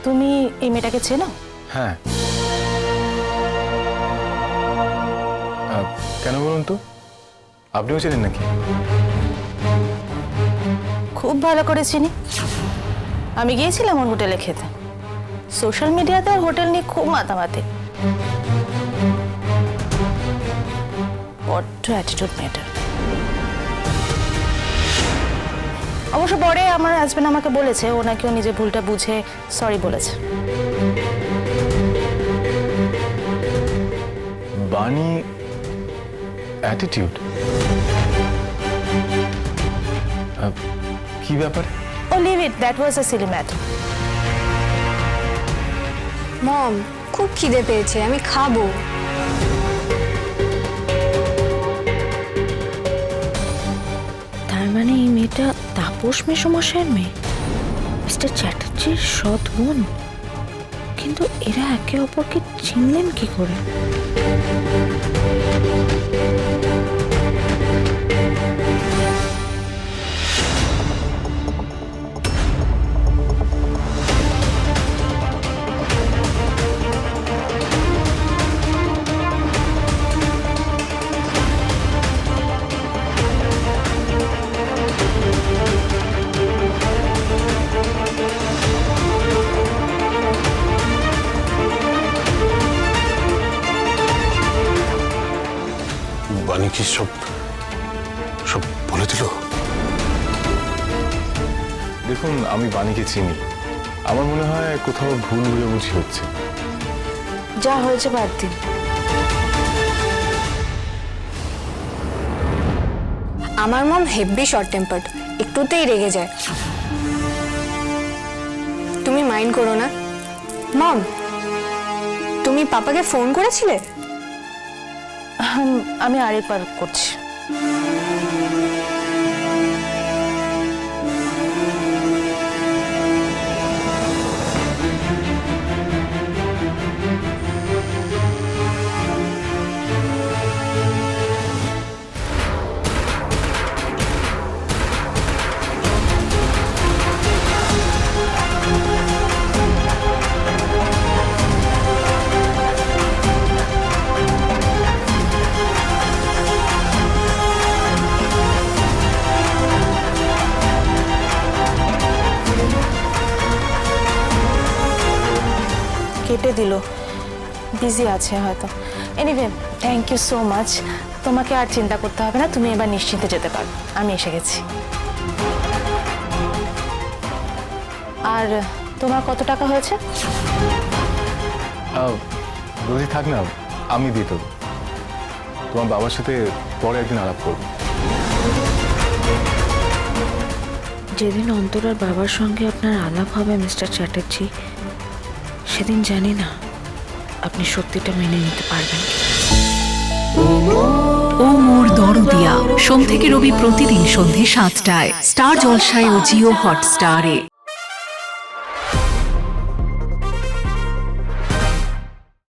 তুমি এই মেয়েটাকে চেনো? হ্যাঁ। কেন বলুন তো, আপনিও চেনেন নাকি? খুব ভালো করে চিনি। আমি গিয়েছিলাম ওর হোটেলে খেতে। সোশ্যাল মিডিয়াতে আর হোটেল নিয়ে খুব মাতামাতি। বড্ড অ্যাটিটিউড মেয়েটার। অবশ্য পরে আমার হাজবেন্ড আমাকে বলেছে ও নাকি ও নিজের ভুলটা বুঝে সরি বলেছে। বানি অ্যাটিটিউড? কি ব্যাপার? Oh leave it, that was a silly matter. Mom, খুব খিদে পেয়েছে, আমি খাবো। তার মানে এই মেয়েটা তাপস মেসমশাইয়ের মেয়ে, মিস্টার চ্যাটার্জির সৎ বোন। কিন্তু এরা একে অপরকে চিনলেন কি করে? বানি কি সব সব বলে দিল? দেখুন, আমি বানিকে চিনি। আমার মনে হয় কোথাও ভুল বুঝি হচ্ছে। যা হয়েছে বাদ দিন। আমার মম হেভি শর্ট টেম্পার্ড, একটুতেই রেগে যায়। তুমি মাইন্ড করো না। মম, তুমি পাপাকে ফোন করেছিলে? আমি আরেকবার করছি। কেটে দিল, বিজি আছে হয়তো। Anyway, thank you so much. তোমাকে আর চিন্তা করতে হবে না, তুমি এবার নিশ্চিন্তে যেতে পারো। আমি এসে গেছি। আর তোমার কত টাকা হয়েছে? রোজি থাক না, আমি দিই দেবো। তোমার বাবার সাথে পরে একদিন আলাপ করবো। যেদিন অন্তরার বাবার সঙ্গে আপনার আলাপ হবে মিস্টার চ্যাটার্জি, সেদিন জানি না আপনি সত্যিটা মেনে নিতে পারবেন। ও মোর দরদিয়া, সোম থেকে রবি প্রতিদিন সন্ধে ৭টায় স্টার জলসায় ও জিও হটস্টারে।